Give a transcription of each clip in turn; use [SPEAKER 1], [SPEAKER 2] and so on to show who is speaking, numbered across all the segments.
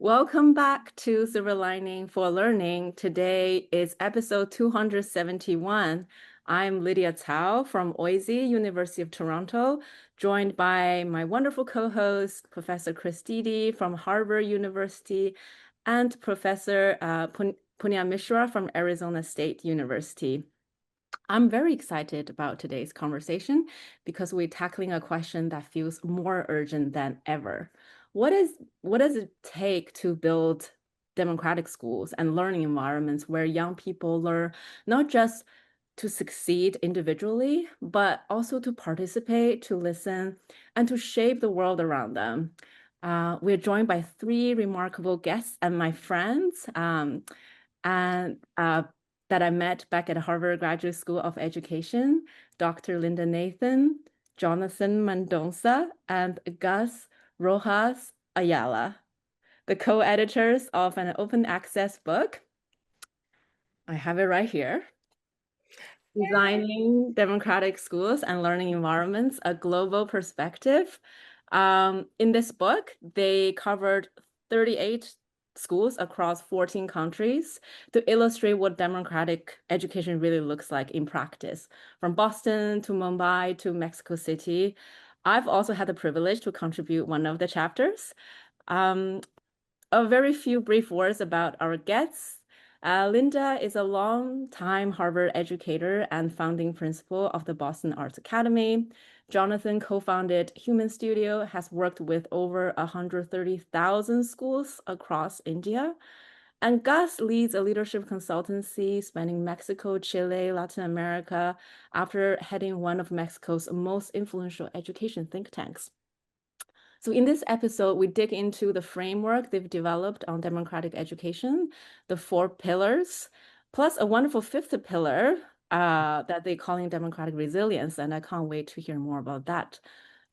[SPEAKER 1] Welcome back to Silver Lining for Learning. Today is episode 271. I'm Lydia Cao from OISE, University of Toronto, joined by my wonderful co-host, Professor Chris Didi from Harvard University, and Professor Punya Mishra from Arizona State University. I'm very excited about today's conversation because we're tackling a question that feels more urgent than ever. What does it take to build democratic schools and learning environments where young people learn not just to succeed individually, but also to participate, to listen, and to shape the world around them? We're joined by three remarkable guests and my friends. And that I met back at Harvard Graduate School of Education, Dr. Linda Nathan, Jonathan Mendonca, and Gus Rojas Ayala, the co-editors of an open access book. I have it right here. Designing Democratic Schools and Learning Environments, a Global Perspective. In this book, they covered 38 schools across 14 countries to illustrate what democratic education really looks like in practice, from Boston to Mumbai to Mexico City. I've also had the privilege to contribute one of the chapters. A very few brief words about our guests. Linda is a long-time Harvard educator and founding principal of the Boston Arts Academy. Jonathan co-founded Human Studio, has worked with over 130,000 schools across India. And Gus leads a leadership consultancy spanning Mexico, Chile, Latin America, after heading one of Mexico's most influential education think tanks. So in this episode, we dig into the framework they've developed on democratic education, the four pillars, plus a wonderful fifth pillar that they're calling democratic resilience. And I can't wait to hear more about that.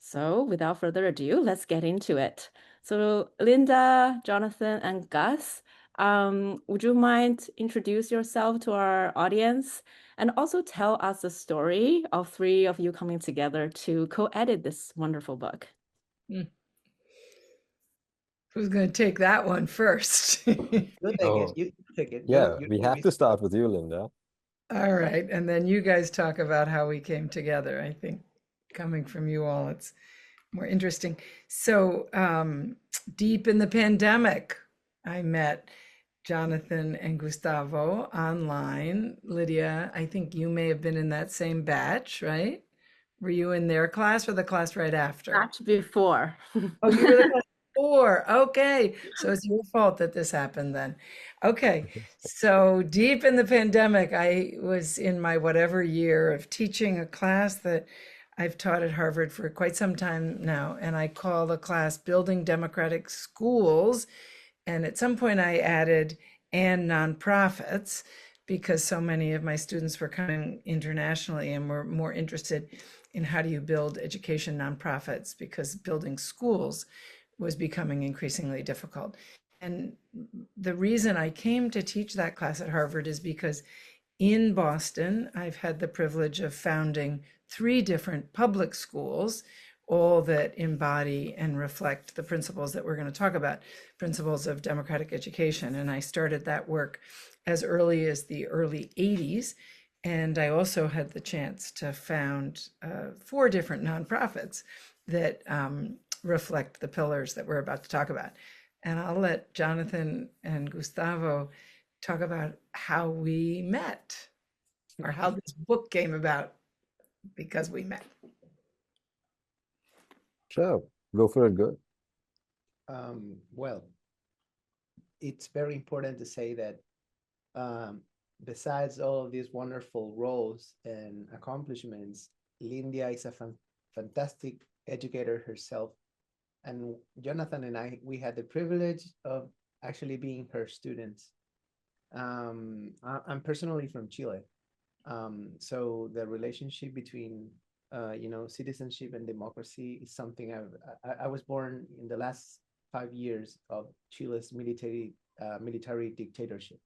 [SPEAKER 1] So without further ado, let's get into it. So Linda, Jonathan, and Gus, would you mind introduce yourself to our audience and also tell us the story of three of you coming together to co-edit this wonderful book?
[SPEAKER 2] Who's going to take that one first?
[SPEAKER 3] You take
[SPEAKER 4] Oh,
[SPEAKER 3] it. You take it.
[SPEAKER 4] yeah,
[SPEAKER 3] You're
[SPEAKER 4] we
[SPEAKER 3] the
[SPEAKER 4] have to
[SPEAKER 3] researcher.
[SPEAKER 4] start with you, Linda.
[SPEAKER 2] All right. And then you guys talk about how we came together. I think coming from you all, it's more interesting. So, deep in the pandemic, I met Jonathan and Gustavo online. Lydia, I think you may have been in that same batch, right? Were you in their class or the class right after?
[SPEAKER 1] Batch before.
[SPEAKER 2] Oh, you were the class before. Okay. So it's your fault that this happened then. Okay. So deep in the pandemic, I was in my whatever year of teaching a class that I've taught at Harvard for quite some time now. And I call the class Building Democratic Schools. And at some point I added and nonprofits because so many of my students were coming internationally and were more interested in how do you build education nonprofits because building schools was becoming increasingly difficult. And the reason I came to teach that class at Harvard is because in Boston, I've had the privilege of founding three different public schools, all that embody and reflect the principles that we're going to talk about, principles of democratic education. And I started that work as early as the early 80s. And I also had the chance to found four different nonprofits that reflect the pillars that we're about to talk about. And I'll let Jonathan and Gustavo talk about how we met or how this book came about because we met.
[SPEAKER 4] Sure, go for it. Good.
[SPEAKER 3] Well, it's very important to say that besides all of these wonderful roles and accomplishments, Linda is a fantastic educator herself. And Jonathan and we had the privilege of actually being her students. I'm personally from Chile. So the relationship between citizenship and democracy is something I was born in the last 5 years of Chile's military dictatorship.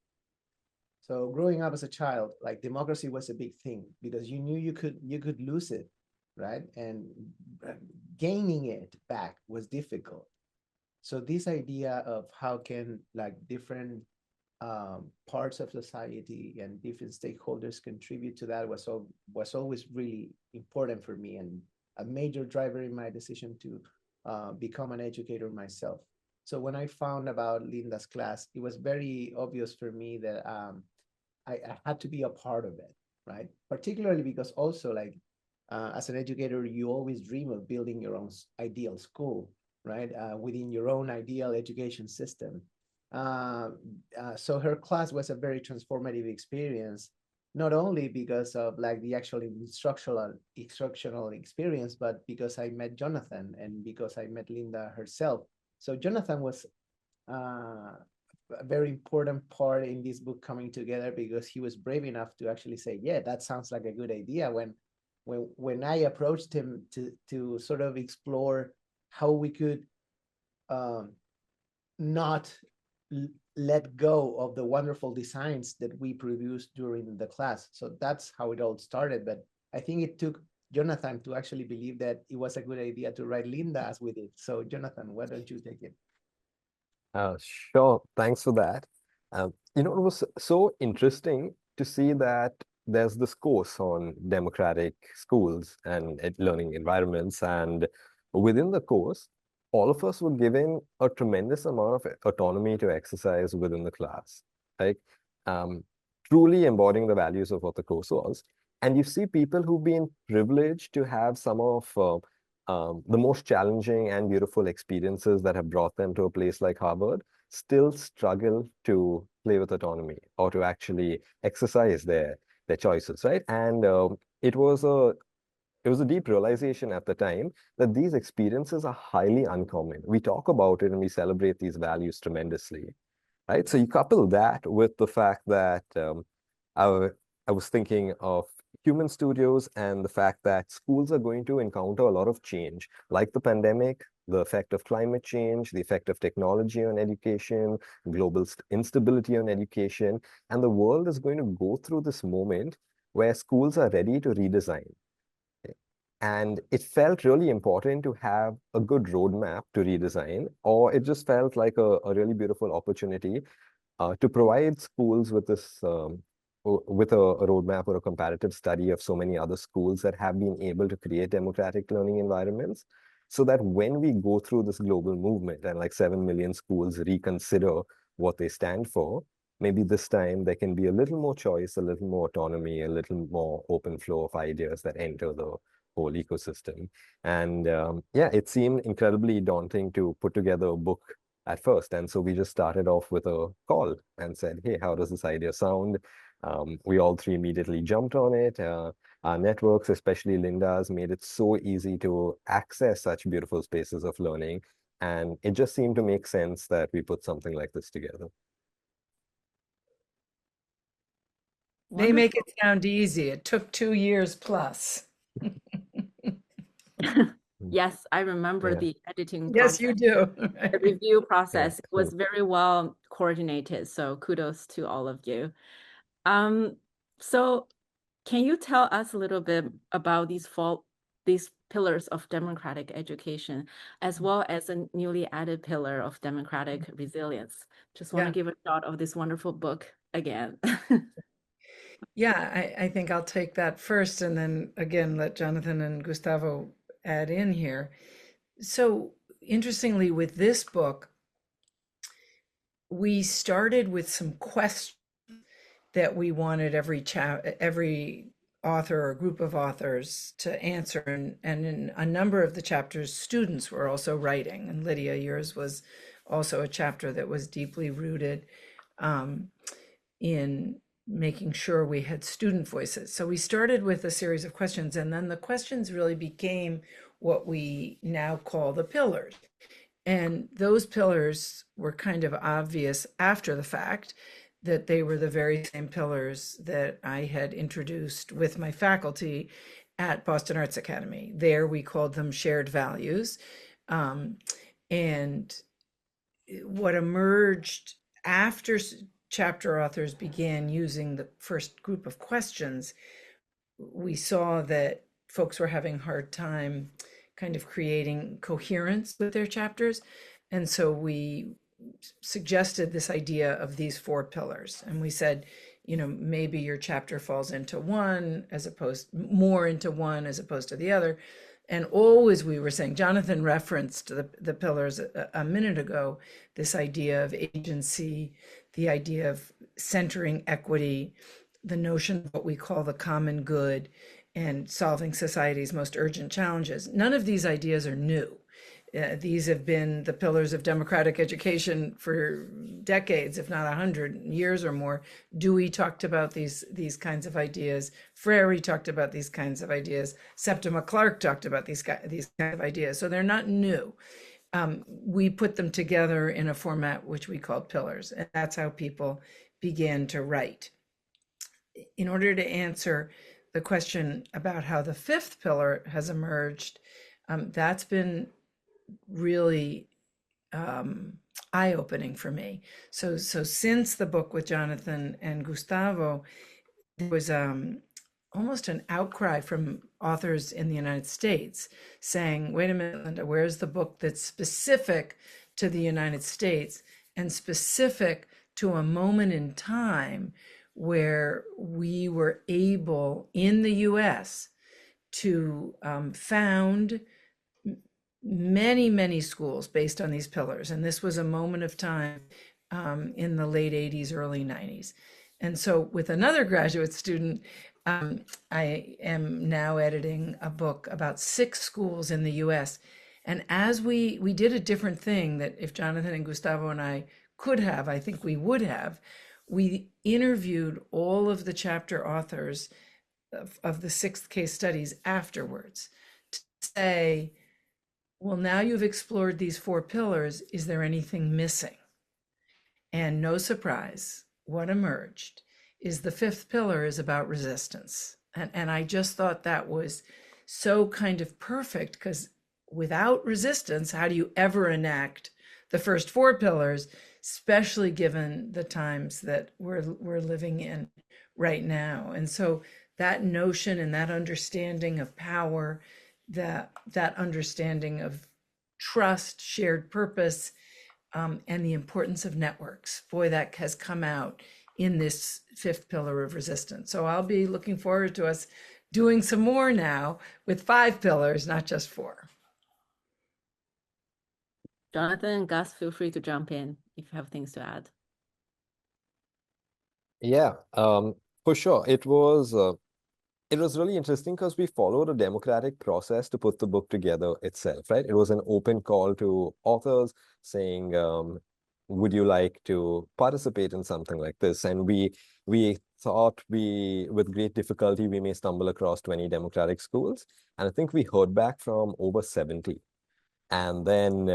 [SPEAKER 3] So growing up as a child, like democracy was a big thing because you knew you could lose it, right? And gaining it back was difficult. So this idea of how can like different parts of society and different stakeholders contribute to that was always really important for me, and a major driver in my decision to become an educator myself. So when I found about Linda's class, it was very obvious for me that I had to be a part of it, right? Particularly because also like as an educator, you always dream of building your own ideal school, right? Within your own ideal education system. Uh, so her class was a very transformative experience, not only because of like the actual instructional experience, but because I met Jonathan and because I met Linda herself. So Jonathan was uh, a very important part in this book coming together because he was brave enough to actually say, "Yeah, that sounds like a good idea." When I approached him to sort of explore how we could um, not let go of the wonderful designs that we produced during the class. So that's how it all started. But I think it took Jonathan to actually believe that it was a good idea to write Linda as we did. So Jonathan, why don't you take it?
[SPEAKER 4] Sure. Thanks for that. It was so interesting to see that there's this course on democratic schools and learning environments. And within the course, all of us were given a tremendous amount of autonomy to exercise within the class, like um, truly embodying the values of what the course was. And you see people who've been privileged to have some of the most challenging and beautiful experiences that have brought them to a place like Harvard still struggle to play with autonomy or to actually exercise their choices, right? And it was a deep realization at the time that these experiences are highly uncommon. We talk about it and we celebrate these values tremendously, right? So you couple that with the fact that I, I was thinking of human studios and the fact that schools are going to encounter a lot of change, like the pandemic, the effect of climate change, the effect of technology on education, global instability on education, and the world is going to go through this moment where schools are ready to redesign. And it felt really important to have a good roadmap to redesign, or it just felt like a really beautiful opportunity to provide schools with this with a roadmap or a comparative study of so many other schools that have been able to create democratic learning environments, so that when we go through this global movement and like 7 million schools reconsider what they stand for, maybe this time there can be a little more choice, a little more autonomy, a little more open flow of ideas that enter the whole ecosystem. And yeah, it seemed incredibly daunting to put together a book at first. And so we just started off with a call and said, hey, how does this idea sound? We all three immediately jumped on it. Our networks, especially Linda's, made it so easy to access such beautiful spaces of learning. And it just seemed to make sense that we put something like this together.
[SPEAKER 2] They make
[SPEAKER 1] Wonderful.
[SPEAKER 2] it sound easy. It took 2 years plus.
[SPEAKER 1] Yes, I remember
[SPEAKER 4] Yeah,
[SPEAKER 1] the editing
[SPEAKER 2] Yes, you
[SPEAKER 1] process,
[SPEAKER 2] do.
[SPEAKER 1] the review
[SPEAKER 4] yeah,
[SPEAKER 1] process. It was
[SPEAKER 4] true.
[SPEAKER 1] very well coordinated. So kudos to all of you. Um, so can you tell us a little bit about these pillars of democratic education, as well as a newly added pillar of democratic resilience? Just want to
[SPEAKER 2] Yeah.
[SPEAKER 1] give a shot of this wonderful book again.
[SPEAKER 2] Yeah, I think I'll take that first and then again let Jonathan and Gustavo add in here. So, interestingly, with this book, we started with some questions that we wanted every author or group of authors to answer, and in a number of the chapters, students were also writing. And Lydia, yours was also a chapter that was deeply rooted um, in making sure we had student voices. So we started with a series of questions, and then the questions really became what we now call the pillars. And those pillars were kind of obvious after the fact that they were the very same pillars that I had introduced with my faculty at Boston Arts Academy. There we called them shared values. Um, and what emerged after chapter authors began using the first group of questions, we saw that folks were having a hard time kind of creating coherence with their chapters. And so we suggested this idea of these four pillars. And we said, maybe your chapter falls into one as opposed more into one as opposed to the other. And always we were saying, Jonathan referenced the pillars a minute ago, this idea of agency, the idea of centering equity, the notion of what we call the common good, and solving society's most urgent challenges. None of these ideas are new. These have been the pillars of democratic education for decades, if not 100 years or more. Dewey talked about these kinds of ideas. Freire talked about these kinds of ideas. Septima Clark talked about these kinds of ideas. So they're not new. We put them together in a format which we called pillars, and that's how people began to write. In order to answer the question about how the fifth pillar has emerged, that's been really eye-opening for me. So since the book with Jonathan and Gustavo, there was almost an outcry from authors in the United States saying, wait a minute, Linda, where's the book that's specific to the United States and specific to a moment in time where we were able in the US to found many schools based on these pillars. And this was a moment of time in the late 80s, early 90s. And so with another graduate student, I am now editing a book about 6 schools in the US. And as we did a different thing that if Jonathan and Gustavo and I could have, I think we would have, we interviewed all of the chapter authors of the 6 case studies afterwards to say, well, now you've explored these 4 pillars. Is there anything missing? And no surprise, what emerged is the 5th pillar is about resistance. And I just thought that was so kind of perfect, because without resistance, how do you ever enact the first 4 pillars, especially given the times that we're living in right now? And so that notion and that understanding of power, that understanding of trust, shared purpose, and the importance of networks. Boy, that has come out in this 5th pillar of resistance. So I'll be looking forward to us doing some more now with 5 pillars, not just 4.
[SPEAKER 1] Jonathan and Gus, feel free to jump in if you have things to add.
[SPEAKER 4] Yeah, for sure. It was really interesting because we followed a democratic process to put the book together itself, right? It was an open call to authors saying, would you like to participate in something like this? And we thought with great difficulty, we may stumble across 20 democratic schools. And I think we heard back from over 70. And then,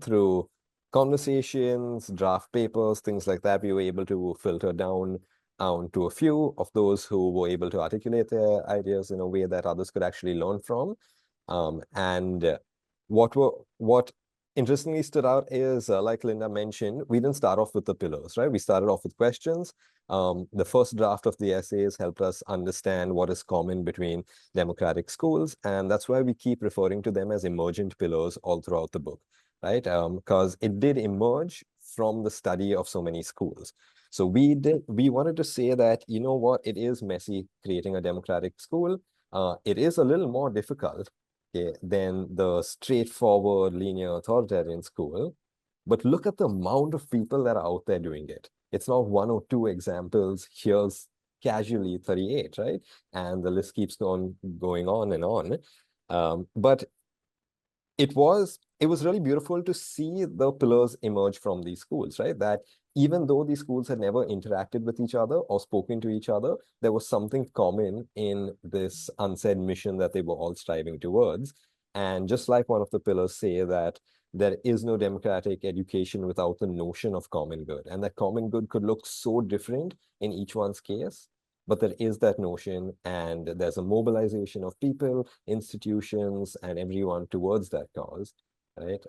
[SPEAKER 4] through conversations, draft papers, things like that, we were able to filter down to a few of those who were able to articulate their ideas in a way that others could actually learn from. And what interestingly stood out is, like Linda mentioned, we didn't start off with the pillars, right? We started off with questions. The first draft of the essays helped us understand what is common between democratic schools, and that's why we keep referring to them as emergent pillars all throughout the book, right? Because it did emerge from the study of so many schools. So we wanted to say that, you know what, it is messy creating a democratic school. It is a little more difficult, okay, than the straightforward linear authoritarian school. But look at the amount of people that are out there doing it. It's not 1 or 2 examples. Here's casually 38, right? And the list keeps going on and on. But it was really beautiful to see the pillars emerge from these schools, right? That even though these schools had never interacted with each other or spoken to each other, there was something common in this unsaid mission that they were all striving towards. And just like one of the pillars say that there is no democratic education without the notion of common good. And that common good could look so different in each one's case, but there is that notion, and there's a mobilization of people, institutions, and everyone towards that cause, right?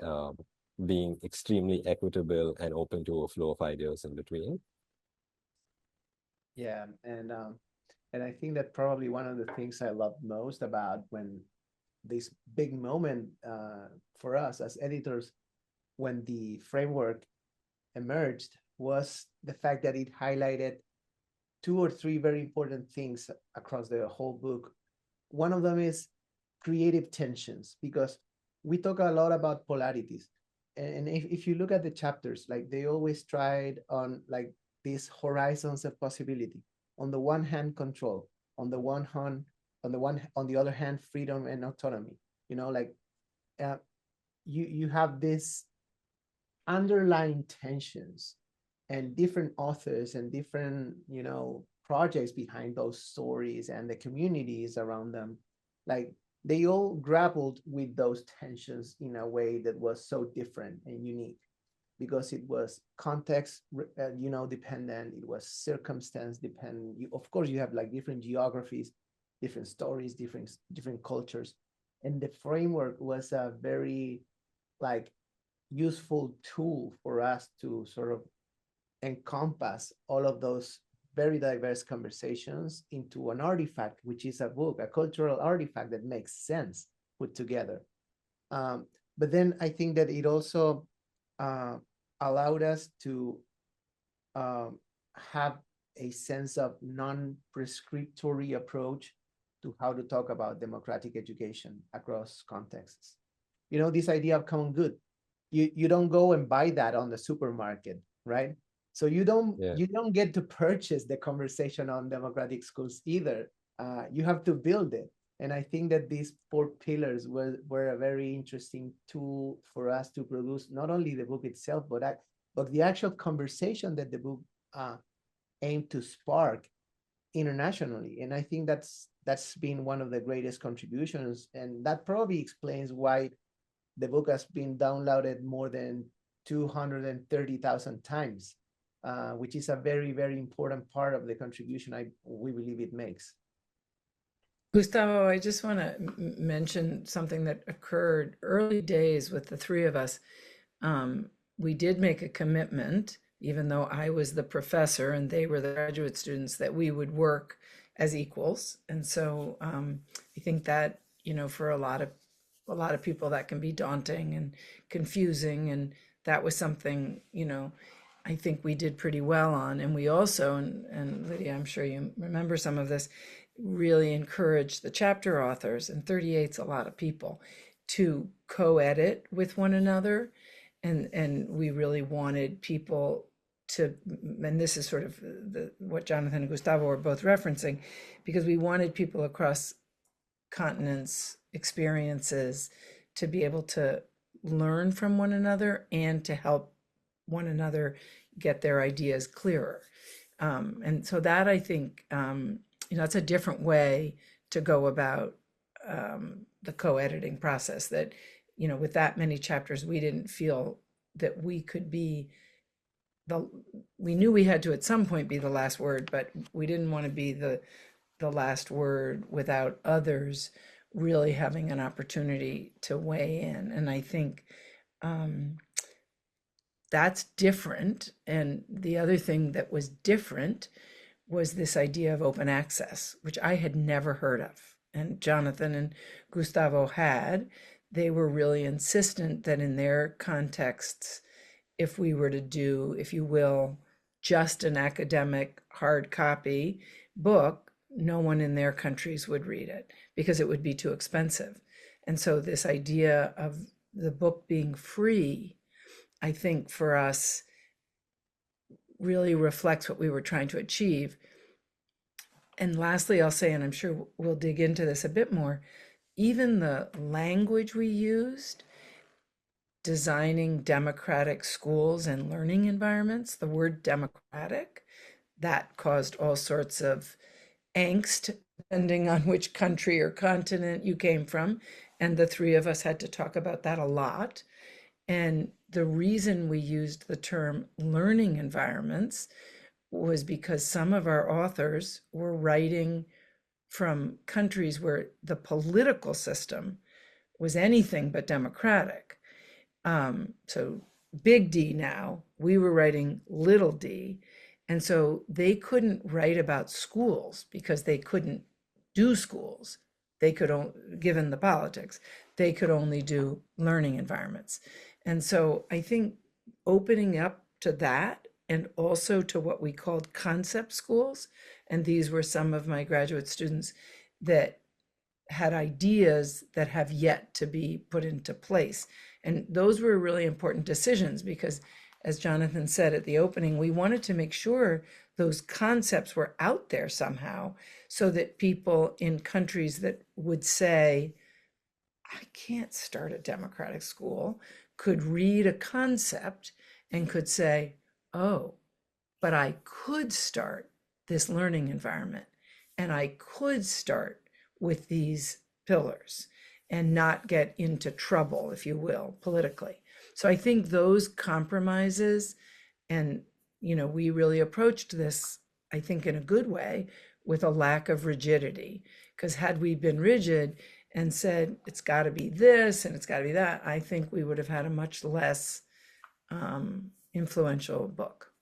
[SPEAKER 4] Being extremely equitable and open to a flow of ideas in between.
[SPEAKER 3] Yeah, and I think that probably one of the things I love most about when this big moment for us as editors when the framework emerged was the fact that it highlighted two or three very important things across the whole book. One of them is creative tensions, because we talk a lot about polarities. And if you look at the chapters, like they always tried on like these horizons of possibility. On the one hand, control. On the one hand, on the other hand, freedom and autonomy. You know, like uh, you have this underlying tensions and different authors and different projects behind those stories and the communities around them, like they all grappled with those tensions in a way that was so different and unique, because it was context dependent, it was circumstance dependent. Of course you have like different geographies, different stories, different cultures, and the framework was a very like useful tool for us to sort of encompass all of those very diverse conversations into an artifact, which is a book, a cultural artifact that makes sense put together. But then I think that it also uh, allowed us to have a sense of non-prescriptory approach to how to talk about democratic education across contexts. You know, this idea of common good, you don't go and buy that on the supermarket, right? So
[SPEAKER 4] Yeah.
[SPEAKER 3] you don't get to purchase the conversation on democratic schools either. You have to build it. And I think that these four pillars were a very interesting tool for us to produce not only the book itself, but the actual conversation that the book aimed to spark internationally. And I think that's been one of the greatest contributions. And that probably explains why the book has been downloaded more than 230,000 times, which is a very, very important part of the contribution we believe it makes.
[SPEAKER 2] Gustavo, I just want to mention something that occurred early days with the three of us. We did make a commitment, even though I was the professor and they were the graduate students, that we would work as equals. And so I think that, for a lot of people that can be daunting and confusing. And that was something, I think we did pretty well on. And we also, and Lydia, I'm sure you remember some of this, really encouraged the chapter authors, and 38's a lot of people, to co-edit with one another. And we really wanted people to, and this is sort of what Jonathan and Gustavo were both referencing, because we wanted people across continents, experiences, to be able to learn from one another and to help one another get their ideas clearer. And so that, I think, it's a different way to go about the co-editing process, that, with that many chapters, we didn't feel that we could be we knew we had to at some point be the last word, but we didn't want to be the last word without others really having an opportunity to weigh in. And I think that's different. And the other thing that was different was this idea of open access, which I had never heard of. And Jonathan and Gustavo had. They were really insistent that in their contexts, if we were to do, if you will, just an academic hard copy book, no one in their countries would read it because it would be too expensive. And so this idea of the book being free, I think for us, really reflects what we were trying to achieve. And lastly, I'll say, and I'm sure we'll dig into this a bit more, even the language we used designing democratic schools and learning environments, the word democratic, that caused all sorts of angst, depending on which country or continent you came from. And the three of us had to talk about that a lot. And the reason we used the term learning environments was because some of our authors were writing from countries where the political system was anything but democratic. So big D now, we were writing little d. And so they couldn't write about schools because they couldn't do schools. They could, given the politics, they could only do learning environments. And so I think opening up to that, and also to what we called concept schools, and these were some of my graduate students that had ideas that have yet to be put into place. And those were really important decisions because, as Jonathan said at the opening, we wanted to make sure those concepts were out there somehow so that people in countries that would say, I can't start a democratic school, could read a concept and could say, oh, but I could start this learning environment and I could start with these pillars and not get into trouble, if you will, politically. So I think those compromises, and we really approached this, I think, in a good way with a lack of rigidity. Because had we been rigid and said it's got to be this and it's got to be that, I think we would have had a much less influential book.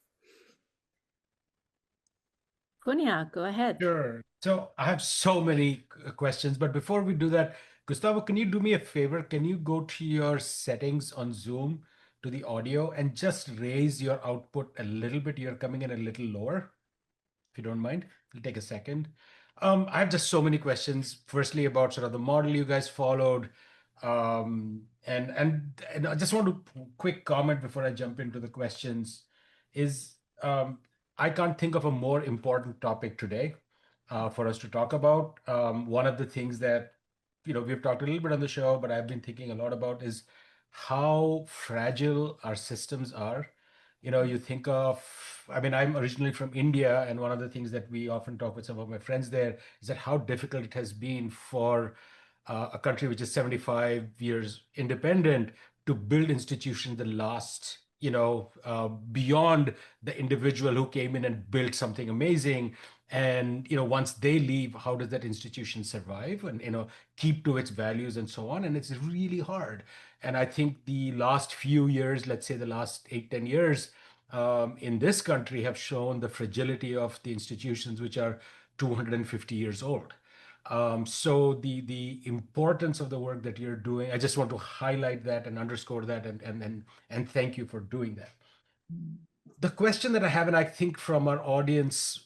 [SPEAKER 1] Punya, go ahead.
[SPEAKER 5] Sure. So I have so many questions, but before we do that, Gustavo, can you do me a favor? Can you go to your settings on Zoom to the audio and just raise your output a little bit? You're coming in a little lower, if you don't mind. It'll take a second. I have just so many questions. Firstly, about sort of the model you guys followed, and I just want to quick comment before I jump into the questions. Is I can't think of a more important topic today for us to talk about. One of the things that we've talked a little bit on the show, but I've been thinking a lot about is how fragile our systems are. You think of, I mean, I'm originally from India, and one of the things that we often talk with some of my friends there is that how difficult it has been for a country which is 75 years independent to build institutions that last, beyond the individual who came in and built something amazing. And once they leave, how does that institution survive and keep to its values and so on? And it's really hard. And I think the last few years, let's say the last 8, 10 years, in this country have shown the fragility of the institutions which are 250 years old. So the importance of the work that you're doing, I just want to highlight that and underscore that, and thank you for doing that. The question that I have, and I think from our audience,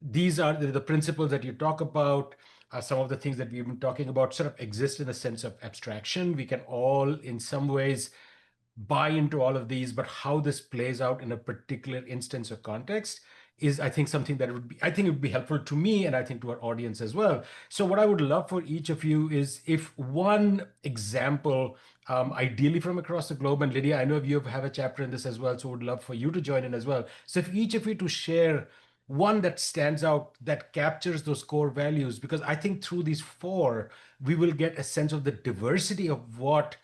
[SPEAKER 5] these are the principles that you talk about. Some of the things that we've been talking about sort of exist in a sense of abstraction. We can all, in some ways, buy into all of these, but how this plays out in a particular instance or context is, I think, something that it would be helpful to me, and I think to our audience as well. So what I would love for each of you is if one example, ideally from across the globe, and Lydia, I know you have a chapter in this as well, so would love for you to join in as well. So if each of you to share one that stands out, that captures those core values, because I think through these four, we will get a sense of the diversity of what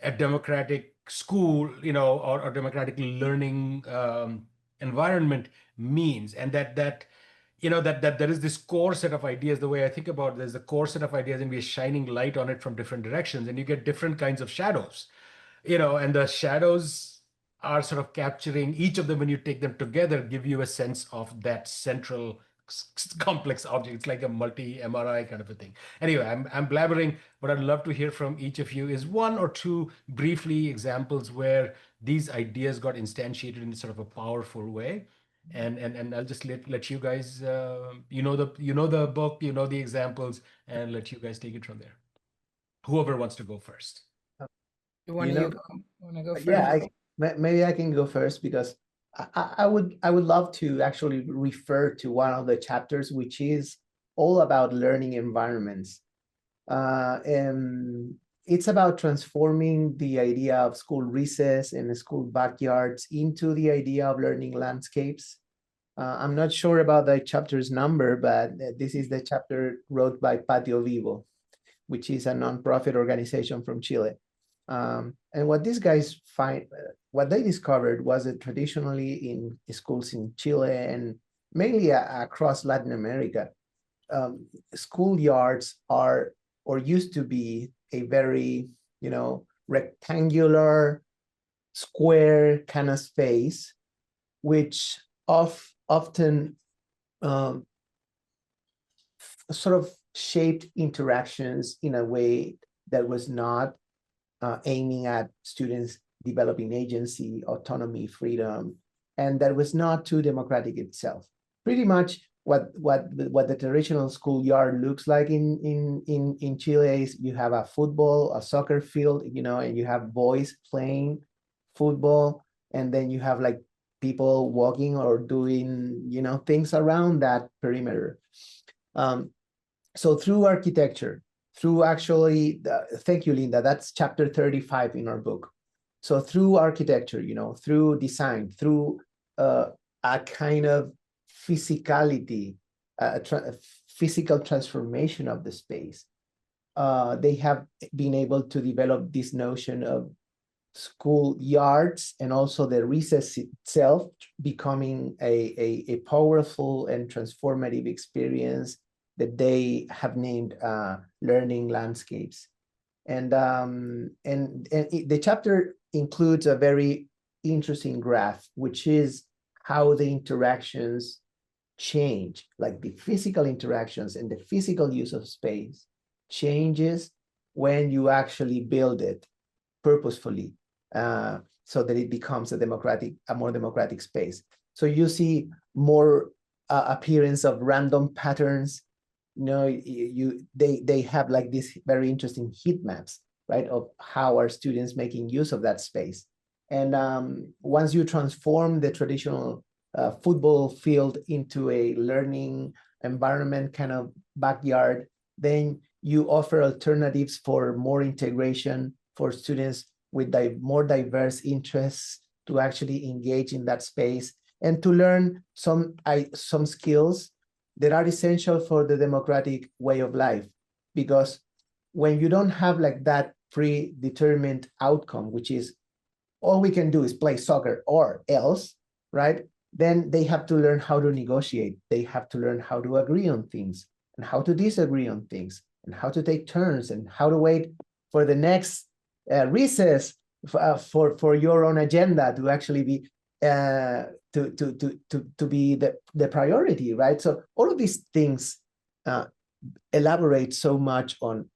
[SPEAKER 5] a democratic school, or democratic learning environment means, and that there is this core set of ideas. The way I think about it, there's a core set of ideas, and we're shining light on it from different directions, and you get different kinds of shadows, and the shadows are sort of capturing each of them. When you take them together, give you a sense of that central complex object. It's like a multi MRI kind of a thing. Anyway, I'm blabbering. What I'd love to hear from each of you is one or two briefly examples where these ideas got instantiated in sort of a powerful way. And I'll just let you guys, the book, the examples, and let you guys take it from there. Whoever wants to go first.
[SPEAKER 2] Want to go first?
[SPEAKER 3] Yeah, maybe I can go first, because I would love to actually refer to one of the chapters, which is all about learning environments. And it's about transforming the idea of school recess and school backyards into the idea of learning landscapes. I'm not sure about the chapter's number, but this is the chapter wrote by Patio Vivo, which is a nonprofit organization from Chile. And what these guys what they discovered was that traditionally in schools in Chile and mainly across Latin America, schoolyards are, or used to be, a very, rectangular, square kind of space, which often sort of shaped interactions in a way that was not aiming at students developing agency, autonomy, freedom, and that was not too democratic itself. Pretty much what the traditional schoolyard looks like in Chile is you have a football, a soccer field, you know, and you have boys playing football, and then you have like people walking or doing, you know, things around that perimeter. Um, so through architecture, through actually, thank you, Linda, that's chapter 35 in our book. So through architecture, you know, through design, through a kind of physicality, physical transformation of the space, they have been able to develop this notion of school yards and also the recess itself becoming a powerful and transformative experience that they have named learning landscapes. And the chapter includes a very interesting graph, which is how the interactions change, like the physical interactions and the physical use of space changes when you actually build it purposefully, so that it becomes a more democratic space. So you see more appearance of random patterns. You know, they have like these very interesting heat maps, right, of how are students making use of that space. And once you transform the traditional football field into a learning environment, kind of backyard, then you offer alternatives for more integration for students with more diverse interests to actually engage in that space and to learn some skills that are essential for the democratic way of life. Because when you don't have like that predetermined outcome, which is all we can do is play soccer or else, right? Then they have to learn how to negotiate. They have to learn how to agree on things and how to disagree on things and how to take turns and how to wait for the next recess for your own agenda to actually be to be the priority, right? So all of these things elaborate so much on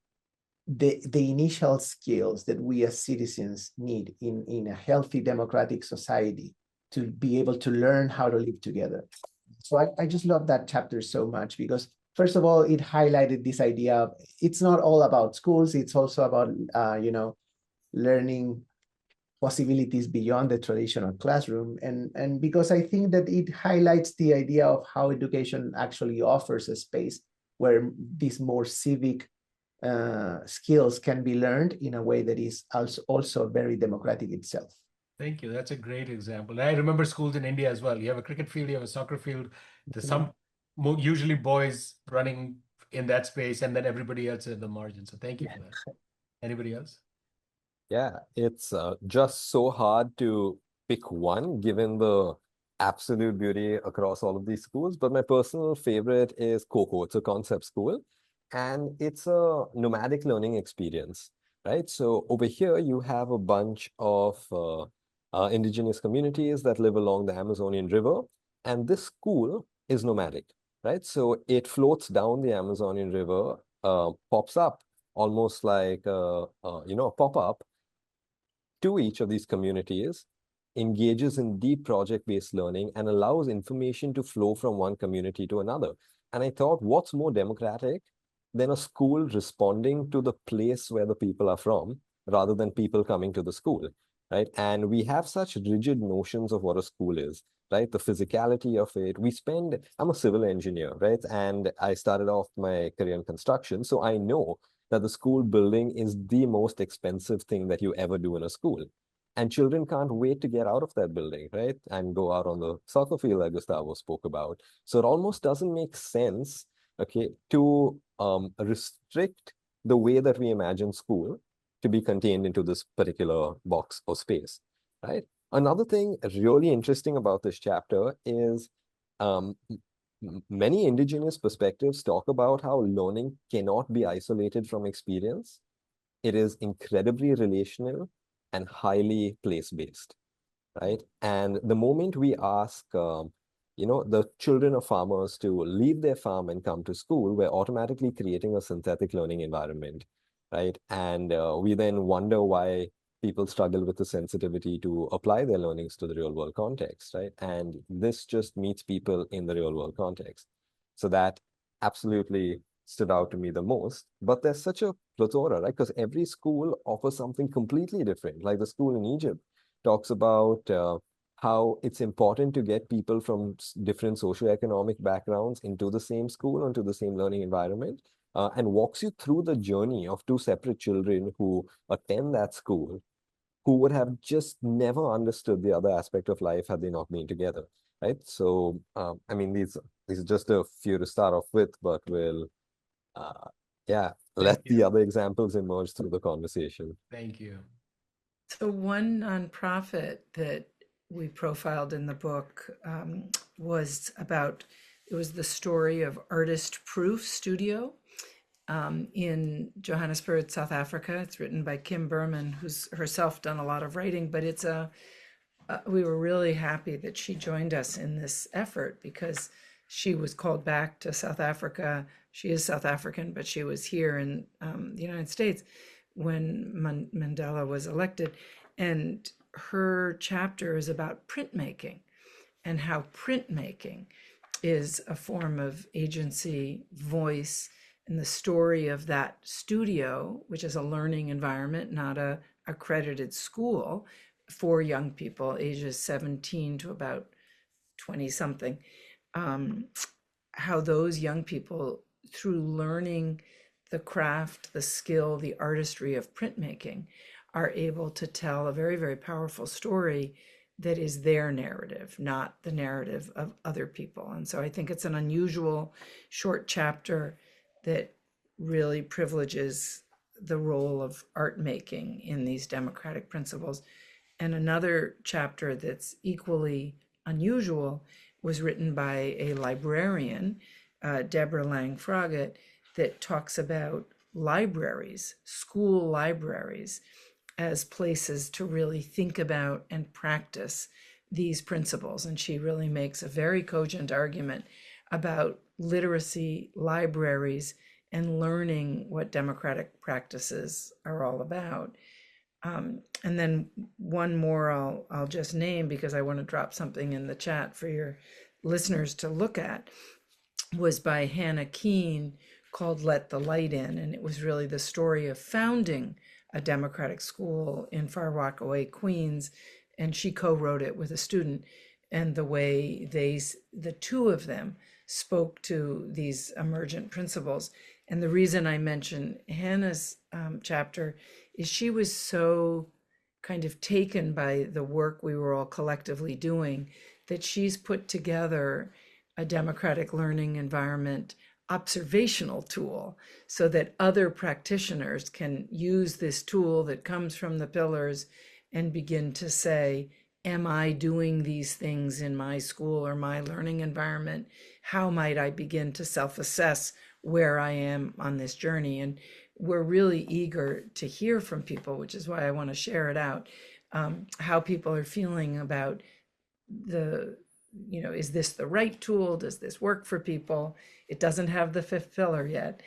[SPEAKER 3] the initial skills that we as citizens need in a healthy democratic society to be able to learn how to live together. So I just love that chapter so much because first of all, it highlighted this idea of it's not all about schools, it's also about you know, learning possibilities beyond the traditional classroom. And because I think that it highlights the idea of how education actually offers a space where these more civic skills can be learned in a way that is also very democratic itself.
[SPEAKER 5] Thank you. That's a great example. I remember schools in India as well. You have a cricket field, you have a soccer field. There's some usually boys running in that space, and then everybody else at the margin. So thank you for that. Anybody else?
[SPEAKER 4] Yeah, it's just so hard to pick one given the absolute beauty across all of these schools. But my personal favorite is Coco. It's a concept school, and it's a nomadic learning experience, right? So over here, you have a bunch of indigenous communities that live along the Amazonian River, and this school is nomadic, right? So it floats down the Amazonian River, pops up almost like you know, a pop-up to each of these communities, engages in deep project-based learning, and allows information to flow from one community to another. And I thought, what's more democratic than a school responding to the place where the people are from, rather than people coming to the school, right? And we have such rigid notions of what a school is, right? The physicality of it. I'm a civil engineer, right? And I started off my career in construction, so I know that the school building is the most expensive thing that you ever do in a school. And children can't wait to get out of that building, right? And go out on the soccer field that Gustavo spoke about. So it almost doesn't make sense, okay, to restrict the way that we imagine school to be contained into this particular box or space, right? Another thing really interesting about this chapter is um, many indigenous perspectives talk about how learning cannot be isolated from experience. It is incredibly relational and highly place-based, right? And the moment we ask the children of farmers to leave their farm and come to school, we're automatically creating a synthetic learning environment, right? And we then wonder why people struggle with the sensitivity to apply their learnings to the real world context, right? And this just meets people in the real world context. So that absolutely stood out to me the most. But there's such a plethora, right? Because every school offers something completely different. Like the school in Egypt talks about how it's important to get people from different socioeconomic backgrounds into the same school, into the same learning environment, and walks you through the journey of two separate children who attend that school, who would have just never understood the other aspect of life had they not been together, right? So, I mean, these are just a few to start off with, but we'll, uh, yeah,
[SPEAKER 5] Thank
[SPEAKER 4] let the
[SPEAKER 5] you.
[SPEAKER 4] other examples emerge through the conversation.
[SPEAKER 5] Thank you.
[SPEAKER 2] So one nonprofit that we profiled in the book it was the story of Artist Proof Studio in Johannesburg, South Africa. It's written by Kim Berman, who's herself done a lot of writing, but we were really happy that she joined us in this effort because she was called back to South Africa. She is South African, but she was here in the United States when Mandela was elected. And her chapter is about printmaking and how printmaking is a form of agency, voice, and the story of that studio, which is a learning environment, not a accredited school for young people ages 17 to about 20 something, how those young people, through learning the craft, the skill, the artistry of printmaking, are able to tell a very, very powerful story that is their narrative, not the narrative of other people. And so I think it's an unusual short chapter that really privileges the role of art making in these democratic principles. And another chapter that's equally unusual was written by a librarian, Deborah Lang Froggatt, that talks about libraries, school libraries, as places to really think about and practice these principles. And she really makes a very cogent argument about literacy, libraries, and learning what democratic practices are all about. And then one more I'll just name because I want to drop something in the chat for your listeners to look at, was by Hannah Keene, called Let the Light In. And it was really the story of founding a democratic school in Far Rockaway, Queens. And she co-wrote it with a student, and the way the two of them spoke to these emergent principles. And the reason I mention Hannah's chapter is she was so kind of taken by the work we were all collectively doing that she's put together a democratic learning environment observational tool so that other practitioners can use this tool that comes from the pillars and begin to say, am I doing these things in my school or my learning environment? How might I begin to self-assess where I am on this journey? And we're really eager to hear from people, which is why I want to share it out, how people are feeling about is this the right tool? Does this work for people? It doesn't have the fifth pillar yet.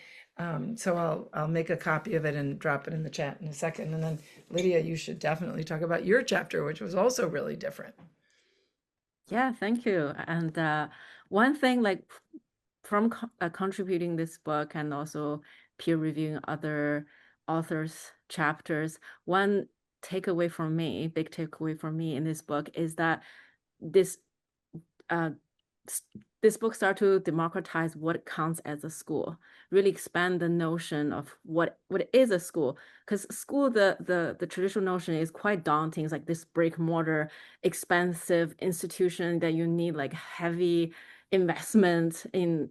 [SPEAKER 2] So I'll make a copy of it and drop it in the chat in a second. And then Lydia, you should definitely talk about your chapter, which was also really different.
[SPEAKER 1] Yeah, thank you. And one thing, like from contributing this book and also peer reviewing other authors' chapters, one takeaway from me, big takeaway from me in this book is that this uh, this book starts to democratize what counts as a school, really expand the notion of what is a school. Because school, the traditional notion is quite daunting. It's like this brick mortar, expensive institution that you need like heavy investment in,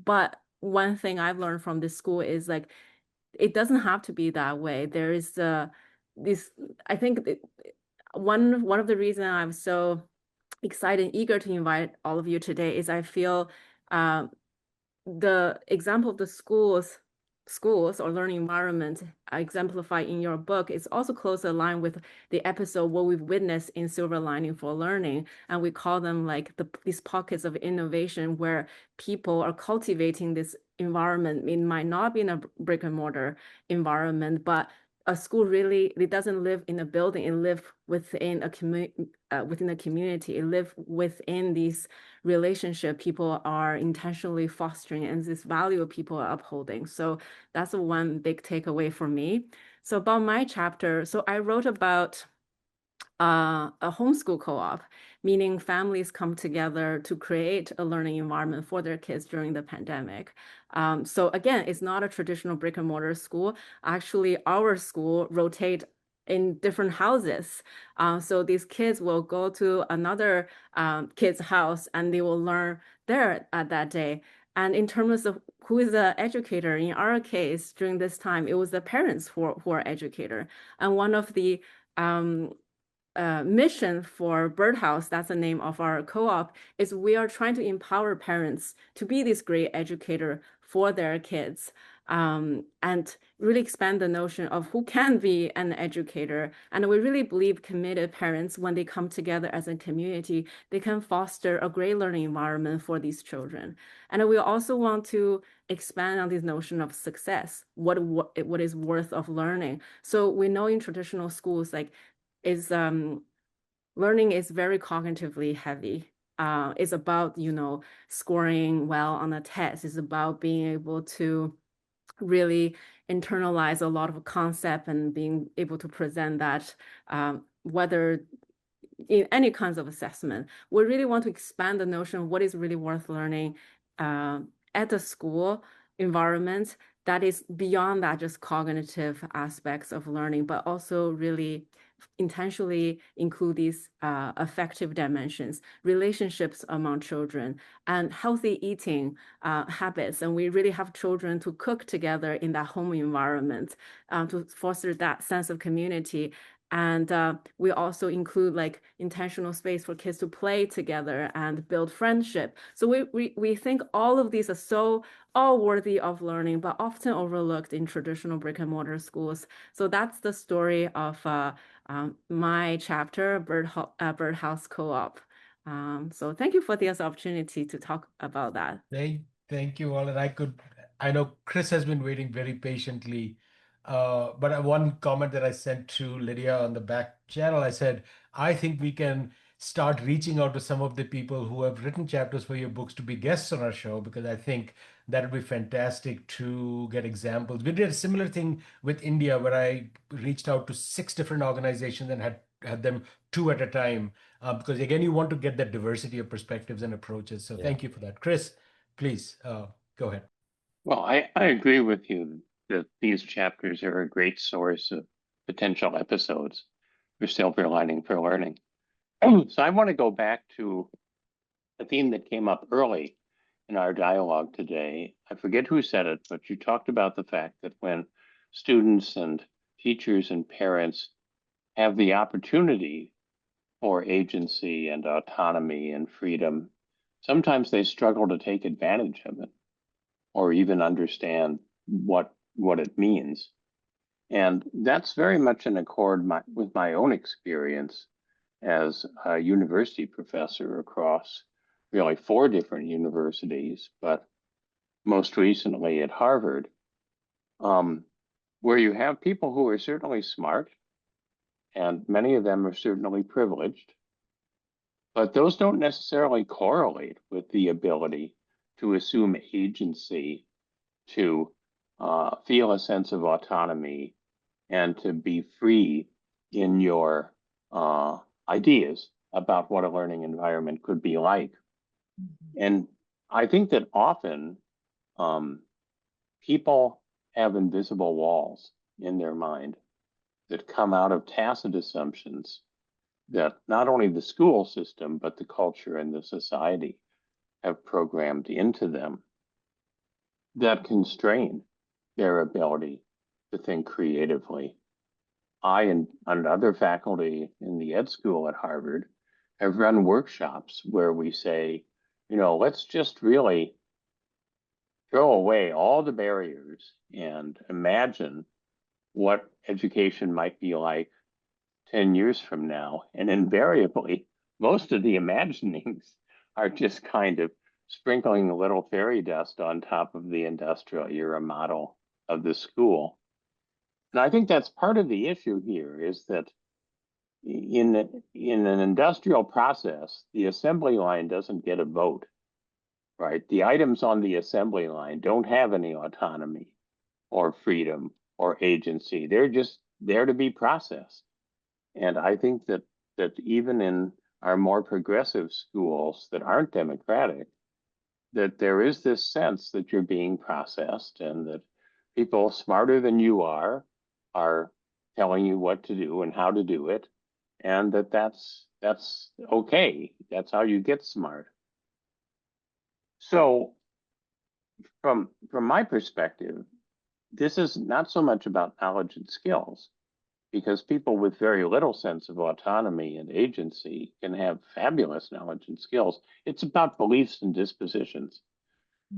[SPEAKER 1] but one thing I've learned from this school is like it doesn't have to be that way. There is this, I think one of the reasons I'm so excited and eager to invite all of you today is I feel the example of the schools schools or learning environment exemplified in your book is also closely aligned with the episode what we've witnessed in Silver Lining for Learning. And we call them like these pockets of innovation where people are cultivating this environment. It might not be in a brick and mortar environment, but a school really, it doesn't live in a building, it lives within a community, it lives within these relationship people are intentionally fostering and this value people are upholding. So that's one big takeaway for me. So about my chapter, so I wrote about a homeschool co-op, meaning families come together to create a learning environment for their kids during the pandemic. So again, it's not a traditional brick and mortar school. Actually, our school rotate in different houses. So these kids will go to another kid's house and they will learn there that day. And in terms of who is the educator, in our case, during this time, it was the parents who are educator. And one of the mission for Birdhouse, that's the name of our co-op, is we are trying to empower parents to be this great educator for their kids, and really expand the notion of who can be an educator. And we really believe committed parents, when they come together as a community, they can foster a great learning environment for these children. And we also want to expand on this notion of success, what is worth of learning. So we know in traditional schools, like is learning is very cognitively heavy. It's about, scoring well on a test. It's about being able to really internalize a lot of concept and being able to present that, whether in any kinds of assessment. We really want to expand the notion of what is really worth learning at the school environment that is beyond that just cognitive aspects of learning, but also really intentionally include these affective dimensions, relationships among children, and healthy eating habits. And we really have children to cook together in that home environment to foster that sense of community. And we also include like intentional space for kids to play together and build friendship. So we think all of these are so all worthy of learning, but often overlooked in traditional brick and mortar schools. So that's the story of my chapter, Birdhouse Co-op. So thank you for this opportunity to talk about that.
[SPEAKER 5] Thank you all. And I know Chris has been waiting very patiently. But one comment that I sent to Lydia on the back channel, I said, I think we can start reaching out to some of the people who have written chapters for your books to be guests on our show, because I think that would be fantastic to get examples. We did a similar thing with India where I reached out to 6 different organizations and had them 2 at a time. Because again, you want to get that diversity of perspectives and approaches. So
[SPEAKER 4] Yeah.
[SPEAKER 5] thank you for that. Chris, please go ahead.
[SPEAKER 6] Well, I agree with you that these chapters are a great source of potential episodes for Silver Lining for Learning. So I want to go back to a theme that came up early in our dialogue today. I forget who said it, but you talked about the fact that when students and teachers and parents have the opportunity for agency and autonomy and freedom, sometimes they struggle to take advantage of it or even understand what it means. And that's very much in accord with my own experience as a university professor across really 4 different universities, but most recently at Harvard, where you have people who are certainly smart, and many of them are certainly privileged, but those don't necessarily correlate with the ability to assume agency, to feel a sense of autonomy, and to be free in your ideas about what a learning environment could be like. And I think that often people have invisible walls in their mind that come out of tacit assumptions that not only the school system, but the culture and the society have programmed into them that constrain their ability to think creatively. I and other faculty in the ed school at Harvard have run workshops where we say, let's just really throw away all the barriers and imagine what education might be like 10 years from now. And invariably, most of the imaginings are just kind of sprinkling a little fairy dust on top of the industrial era model of the school. And I think that's part of the issue here is that in an industrial process, the assembly line doesn't get a vote, right? The items on the assembly line don't have any autonomy or freedom or agency. They're just there to be processed. And I think that even in our more progressive schools that aren't democratic, that there is this sense that you're being processed and that people smarter than you are telling you what to do and how to do it, and that's okay. That's how you get smart. So from my perspective, this is not so much about knowledge and skills, because people with very little sense of autonomy and agency can have fabulous knowledge and skills. It's about beliefs and dispositions.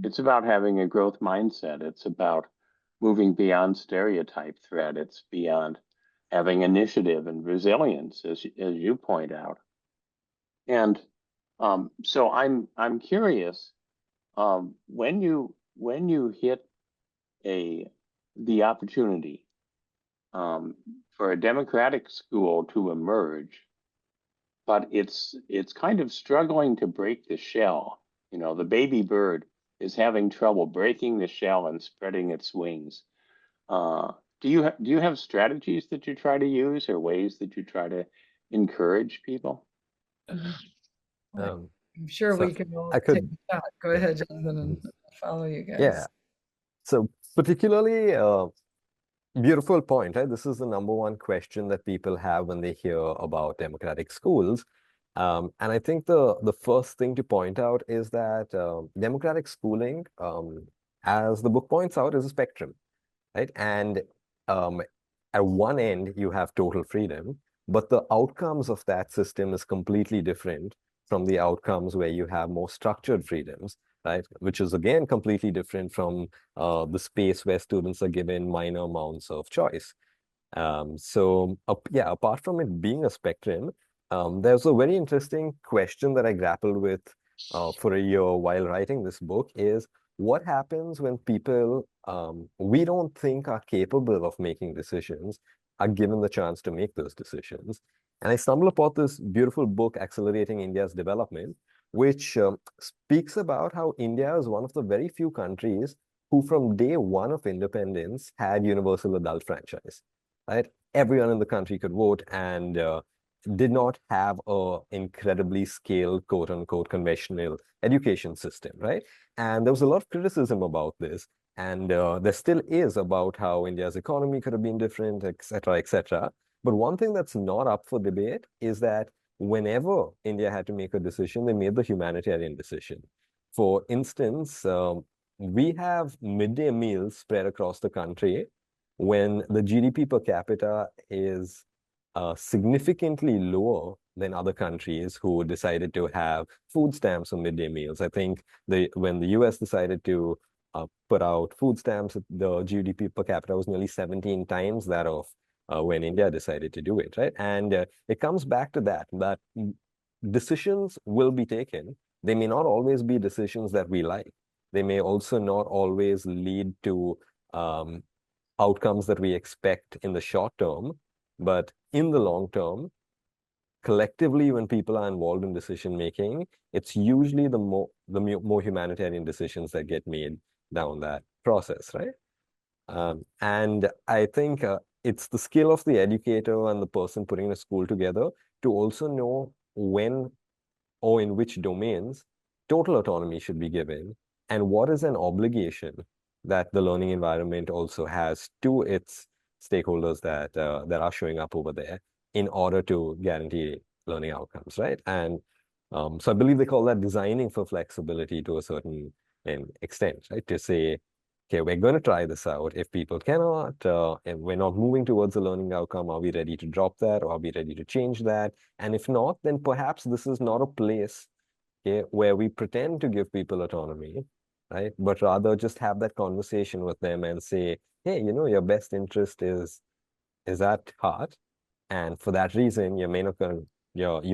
[SPEAKER 6] It's about having a growth mindset. It's about moving beyond stereotype threat. It's beyond having initiative and resilience, as you point out. And so I'm curious, when you hit the opportunity for a democratic school to emerge, but it's kind of struggling to break the shell. You know, the baby bird is having trouble breaking the shell and spreading its wings. Uh, do you have strategies that you try to use or ways that you try to encourage people?
[SPEAKER 2] Mhm. Right.
[SPEAKER 4] Um,
[SPEAKER 2] I'm sure
[SPEAKER 4] so
[SPEAKER 2] we can all
[SPEAKER 4] I
[SPEAKER 2] take
[SPEAKER 4] could,
[SPEAKER 2] a shot. Go ahead, Jonathan, and I'll follow you
[SPEAKER 4] yeah.
[SPEAKER 2] guys.
[SPEAKER 4] So particularly beautiful point, right? This is the number one question that people have when they hear about democratic schools. And I think the first thing to point out is that democratic schooling, as the book points out, is a spectrum, right? And um, at one end, you have total freedom, but the outcomes of that system is completely different from the outcomes where you have more structured freedoms, right? Which is again completely different from the space where students are given minor amounts of choice. Yeah, apart from it being a spectrum, there's a very interesting question that I grappled with for a year while writing this book is what happens when people we don't think are capable of making decisions are given the chance to make those decisions. And I stumbled upon this beautiful book, Accelerating India's Development, which speaks about how India is one of the very few countries who from day one of independence had universal adult franchise, right? Everyone in the country could vote and did not have a incredibly scaled, quote unquote, conventional education system, right? And there was a lot of criticism about this. And there still is about how India's economy could have been different, et cetera, et cetera. But one thing that's not up for debate is that whenever India had to make a decision, they made the humanitarian decision. For instance, we have midday meals spread across the country when the GDP per capita is significantly lower than other countries who decided to have food stamps or midday meals. I think when the US decided to put out food stamps, the GDP per capita was nearly 17 times that of when India decided to do it, right? And it comes back to that decisions will be taken. They may not always be decisions that we like. They may also not always lead to um, outcomes that we expect in the short term, but in the long term, collectively, when people are involved in decision making, it's usually the more humanitarian decisions that get made down that process, right? And I think it's the skill of the educator and the person putting the school together to also know when or in which domains total autonomy should be given, and what is an obligation that the learning environment also has to its stakeholders that are showing up over there in order to guarantee learning outcomes, right? And so I believe they call that designing for flexibility to a certain extent, right? To say, okay, we're going to try this out. If people cannot, if we're not moving towards a learning outcome, are we ready to drop that or are we ready to change that? And if not, then perhaps this is not a place, okay, where we pretend to give people autonomy, right? But rather just have that conversation with them and say, hey, your best interest is at heart. And for that reason, you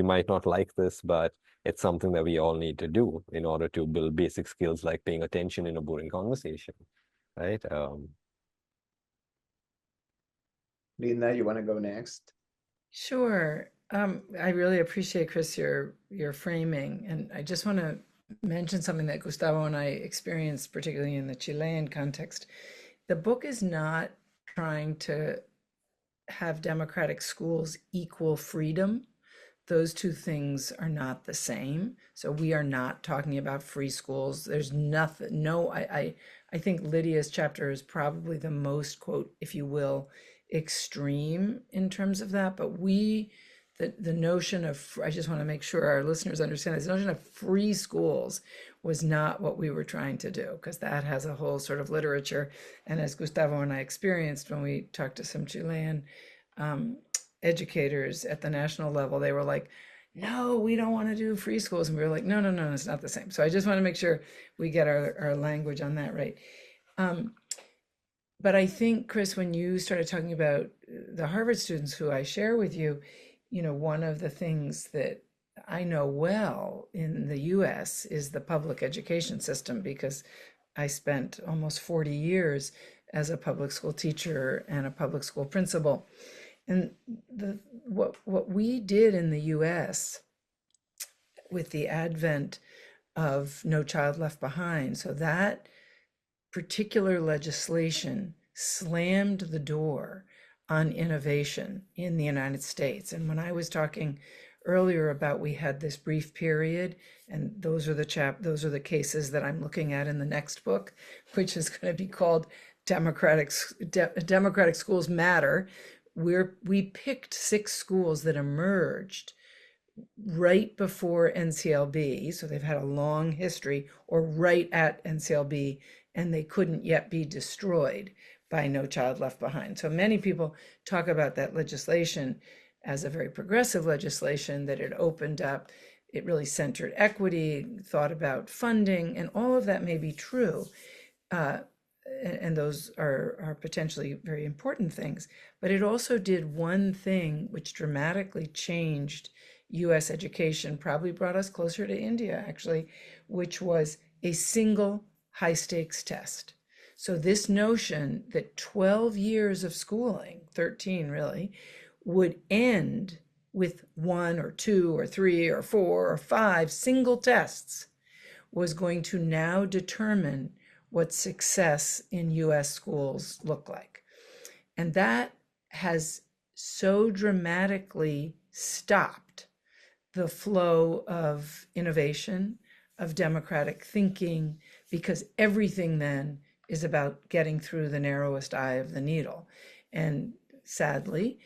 [SPEAKER 4] might not like this, but it's something that we all need to do in order to build basic skills like paying attention in a boring conversation, right?
[SPEAKER 3] Linda, you want to go next?
[SPEAKER 2] Sure. I really appreciate, Chris, your framing, and I just want to mention something that Gustavo and I experienced, particularly in the Chilean context. The book is not trying to have democratic schools equal freedom. Those two things are not the same. So we are not talking about free schools. There's nothing, no, I think Lydia's chapter is probably the most, quote, if you will, extreme in terms of that. But the notion of, I just want to make sure our listeners understand this notion of free schools was not what we were trying to do, because that has a whole sort of literature. And as Gustavo and I experienced when we talked to some Chilean um, educators at the national level, they were like, no, we don't want to do free schools. And we were like, no, no, no, it's not the same. So I just want to make sure we get our language on that right. But I think, Chris, when you started talking about the Harvard students who I share with you, one of the things that I know well in the US is the public education system, because I spent almost 40 years as a public school teacher and a public school principal. And what we did in the US with the advent of No Child Left Behind, so that particular legislation slammed the door on innovation in the United States. And when I was talking earlier about we had this brief period, and those are the cases that I'm looking at in the next book, which is going to be called Democratic Schools Matter. We picked 6 schools that emerged right before NCLB, so they've had a long history, or right at NCLB, and they couldn't yet be destroyed by No Child Left Behind. So many people talk about that legislation as a very progressive legislation, that it opened up, it really centered equity, thought about funding, and all of that may be true. And those are potentially very important things. But it also did one thing which dramatically changed US education, probably brought us closer to India, actually, which was a single high stakes test. So this notion that 12 years of schooling, 13 really, would end with 1 or 2 or 3 or 4 or 5 single tests was going to now determine what success in US schools look like. And that has so dramatically stopped the flow of innovation, of democratic thinking, because everything then is about getting through the narrowest eye of the needle. And sadly,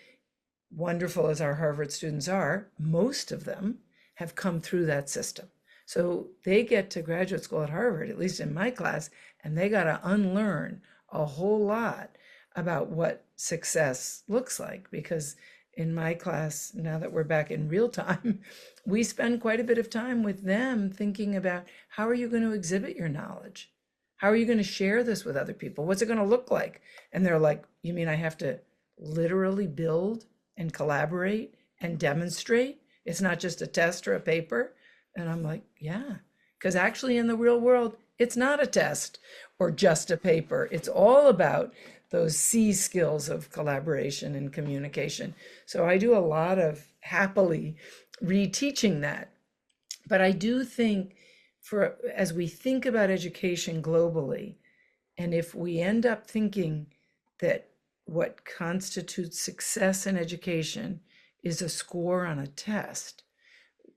[SPEAKER 2] wonderful as our Harvard students are, most of them have come through that system. So they get to graduate school at Harvard, at least in my class, and they got to unlearn a whole lot about what success looks like. Because in my class, now that we're back in real time, we spend quite a bit of time with them thinking about, how are you going to exhibit your knowledge? How are you going to share this with other people? What's it going to look like? And they're like, you mean I have to literally build and collaborate and demonstrate? It's not just a test or a paper? And I'm like, yeah, because actually in the real world, it's not a test or just a paper. It's all about those C skills of collaboration and communication. So I do a lot of happily reteaching that. But I do think, as we think about education globally, and if we end up thinking that what constitutes success in education is a score on a test,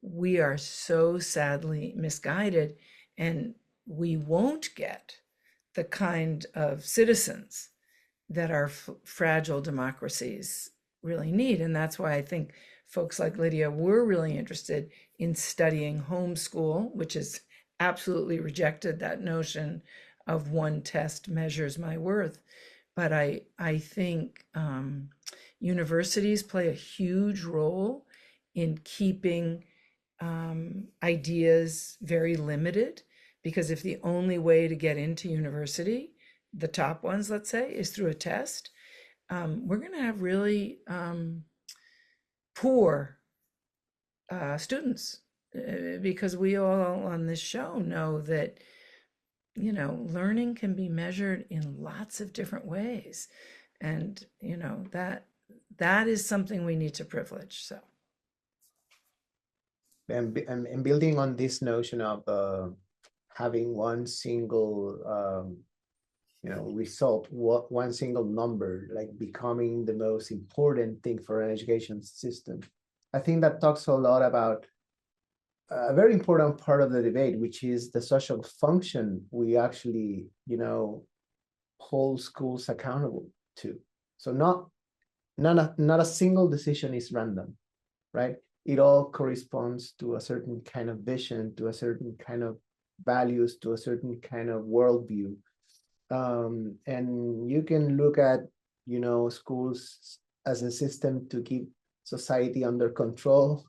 [SPEAKER 2] we are so sadly misguided, and we won't get the kind of citizens that our fragile democracies really need. And that's why I think folks like Lydia were really interested in studying homeschool, which has absolutely rejected that notion of one test measures my worth. But I think universities play a huge role in keeping ideas very limited, Because if the only way to get into university, the top ones, let's say, is through a test, we're going to have really poor students, because we all on this show know that, you know, learning can be measured in lots of different ways. And, you know, that is something we need to privilege. So.
[SPEAKER 3] And building on this notion of having one single result, one single number, like becoming the most important thing for an education system. I think that talks a lot about a very important part of the debate, which is the social function we actually, hold schools accountable to. So not a single decision is random, right? It all corresponds to a certain kind of vision, to a certain kind of values, to a certain kind of worldview. And you can look at, schools as a system to keep society under control.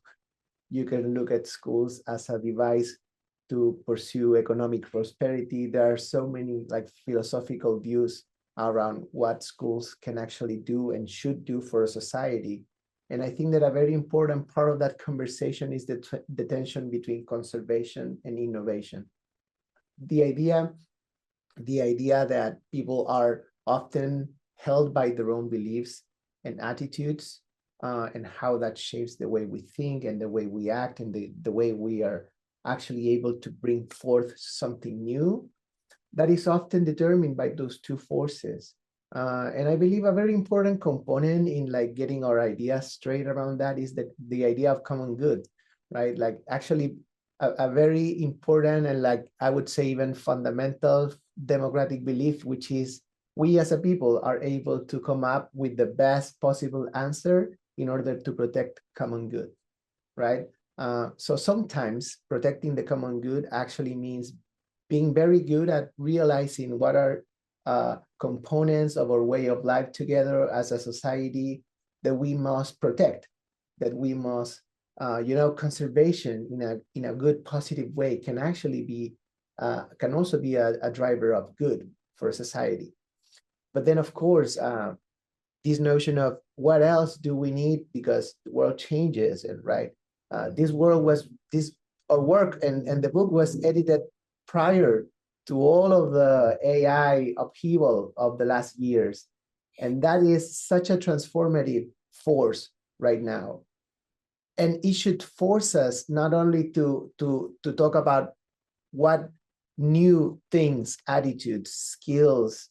[SPEAKER 3] You can look at schools as a device to pursue economic prosperity. There are so many like philosophical views around what schools can actually do and should do for a society. And I think that a very important part of that conversation is the tension between conservation and innovation. The idea that people are often held by their own beliefs and attitudes, and how that shapes the way we think and the way we act and the way we are actually able to bring forth something new, that is often determined by those two forces. And I believe a very important component in like getting our ideas straight around that is that the idea of common good, right? Like actually a very important and like I would say even fundamental democratic belief, which is we as a people are able to come up with the best possible answer in order to protect common good, right? So sometimes protecting the common good actually means being very good at realizing what are components of our way of life together as a society that we must protect, that we must, conservation in a good, positive way can actually be, can also be a driver of good for a society. But then, of course, this notion of what else do we need because the world changes, and right, our work and the book was edited prior to all of the AI upheaval of the last years. And that is such a transformative force right now. And it should force us not only to talk about what new things, attitudes, skills,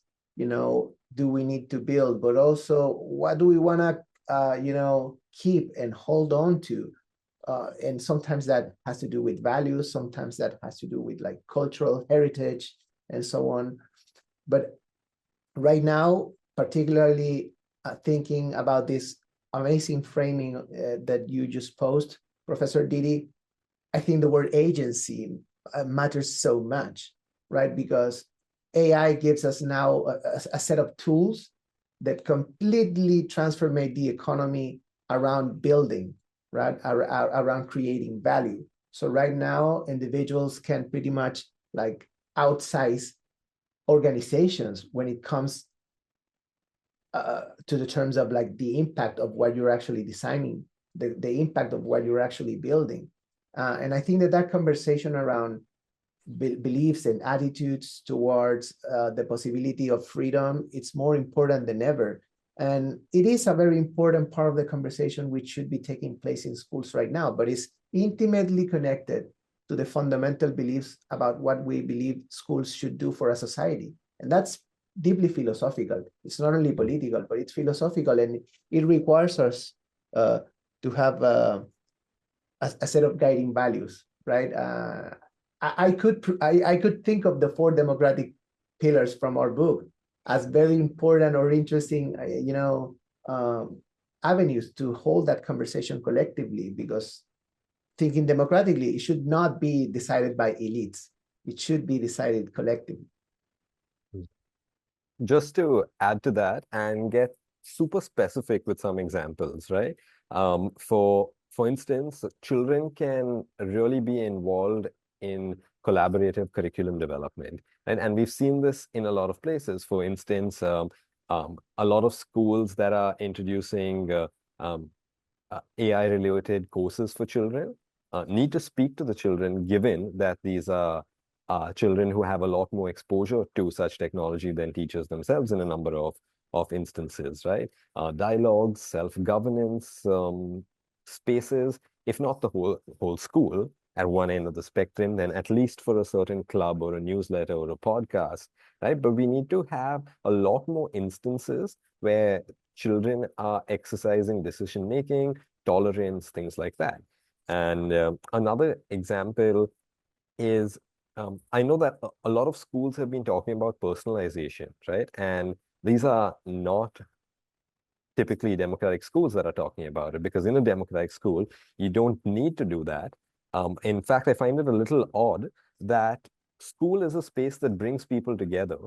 [SPEAKER 3] do we need to build, but also what do we want to, keep and hold on to. And sometimes that has to do with values, sometimes that has to do with like cultural heritage and so on. But right now, particularly thinking about this amazing framing that you just posed, Professor Didi, I think the word agency matters so much, right? Because AI gives us now a set of tools that completely transform the economy around building, right? Around creating value. So right now, individuals can pretty much like outsize organizations when it comes to the terms of like the impact of what you're actually designing, the impact of what you're actually building. And I think that conversation around beliefs and attitudes towards the possibility of freedom, it's more important than ever. And it is a very important part of the conversation which should be taking place in schools right now, but it's intimately connected to the fundamental beliefs about what we believe schools should do for a society. And that's deeply philosophical. It's not only political, but it's philosophical, and it requires us to have a set of guiding values, right? I could think of the 4 democratic pillars from our book as very important or interesting, avenues to hold that conversation collectively, because thinking democratically, it should not be decided by elites. It should be decided collectively.
[SPEAKER 4] Just to add to that and get super specific with some examples, right? For instance, children can really be involved in collaborative curriculum development. And we've seen this in a lot of places. For instance, a lot of schools that are introducing um, AI-related courses for children need to speak to the children, given that these are children who have a lot more exposure to such technology than teachers themselves in a number of instances, right? Dialogues, self-governance spaces, if not the whole school at one end of the spectrum, then at least for a certain club or a newsletter or a podcast, right? But we need to have a lot more instances where children are exercising decision making, tolerance, things like that. And another example is I know that a lot of schools have been talking about personalization, right? And these are not typically democratic schools that are talking about it, because in a democratic school, you don't need to do that. In fact, I find it a little odd that school is a space that brings people together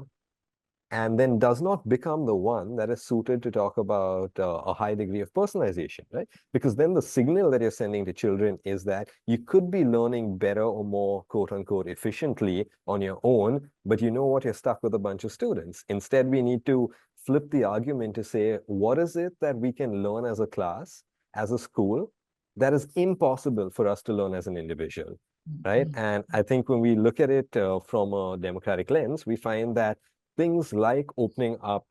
[SPEAKER 4] and then does not become the one that is suited to talk about a high degree of personalization, right? Because then the signal that you're sending to children is that you could be learning better or more, quote unquote, efficiently on your own, but you know what, you're stuck with a bunch of students. Instead, we need to flip the argument to say, what is it that we can learn as a class, as a school, that is impossible for us to learn as an individual, right? And I think when we look at it from a democratic lens, we find that things like opening up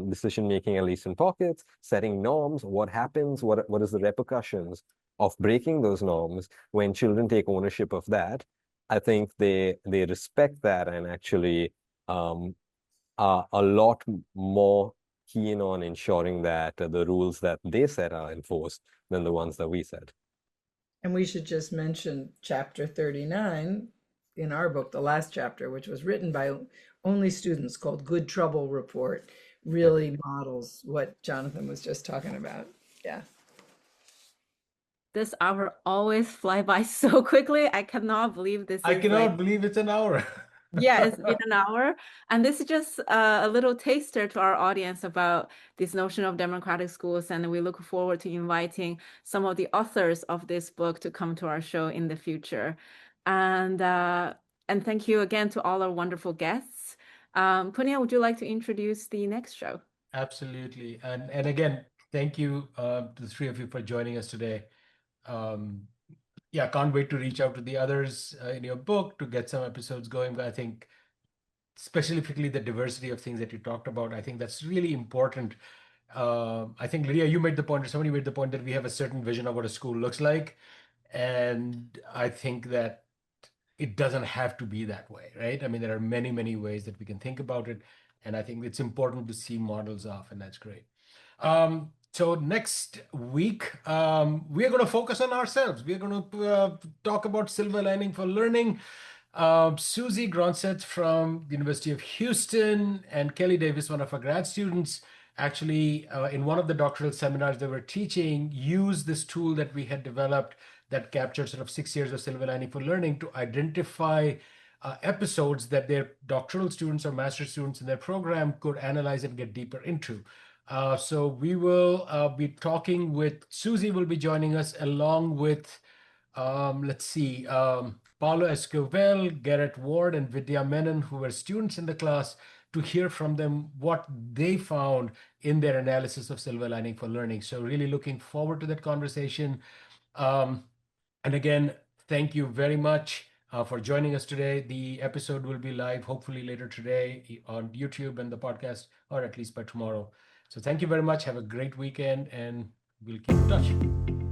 [SPEAKER 4] decision making, at least in pockets, setting norms, what happens, what is the repercussions of breaking those norms when children take ownership of that. I think they respect that and actually are a lot more keen on ensuring that the rules that they set are enforced than the ones that we set.
[SPEAKER 2] And we should just mention chapter 39 in our book, the last chapter, which was written by only students, called Good Trouble Report, really models what Jonathan was just talking about. Yeah.
[SPEAKER 1] This hour always fly by so quickly. I cannot believe this
[SPEAKER 5] I
[SPEAKER 1] is
[SPEAKER 5] cannot
[SPEAKER 1] like,
[SPEAKER 5] believe it's an hour.
[SPEAKER 1] yeah, it's been an hour. And this is just a little taster to our audience about this notion of democratic schools. And we look forward to inviting some of the authors of this book to come to our show in the future. And thank you again to all our wonderful guests. Punya, would you like to introduce the next show?
[SPEAKER 5] Absolutely. And again, thank you to the three of you for joining us today. Um, yeah, can't wait to reach out to the others in your book to get some episodes going. But I think specifically the diversity of things that you talked about, I think that's really important. I think, Lydia, you made the point, or somebody made the point, that we have a certain vision of what a school looks like. And I think that it doesn't have to be that way, right? I mean, there are many, many ways that we can think about it. And I think it's important to see models of, and that's great. So next week, we are going to focus on ourselves. We are going to talk about silver lining for learning. Susie Gronseth from the University of Houston and Kelly Davis, one of our grad students, actually in one of the doctoral seminars they were teaching, used this tool that we had developed that captured sort of 6 years of silver lining for learning to identify episodes that their doctoral students or master students in their program could analyze and get deeper into. So we will be talking with, Susie will be joining us along with, let's see, Paulo Escovel, Garrett Ward, and Vidya Menon, who were students in the class, to hear from them what they found in their analysis of silver lining for learning. So really looking forward to that conversation. And again, thank you very much for joining us today. The episode will be live hopefully later today on YouTube and the podcast, or at least by tomorrow. So thank you very much. Have a great weekend, and we'll keep in touch.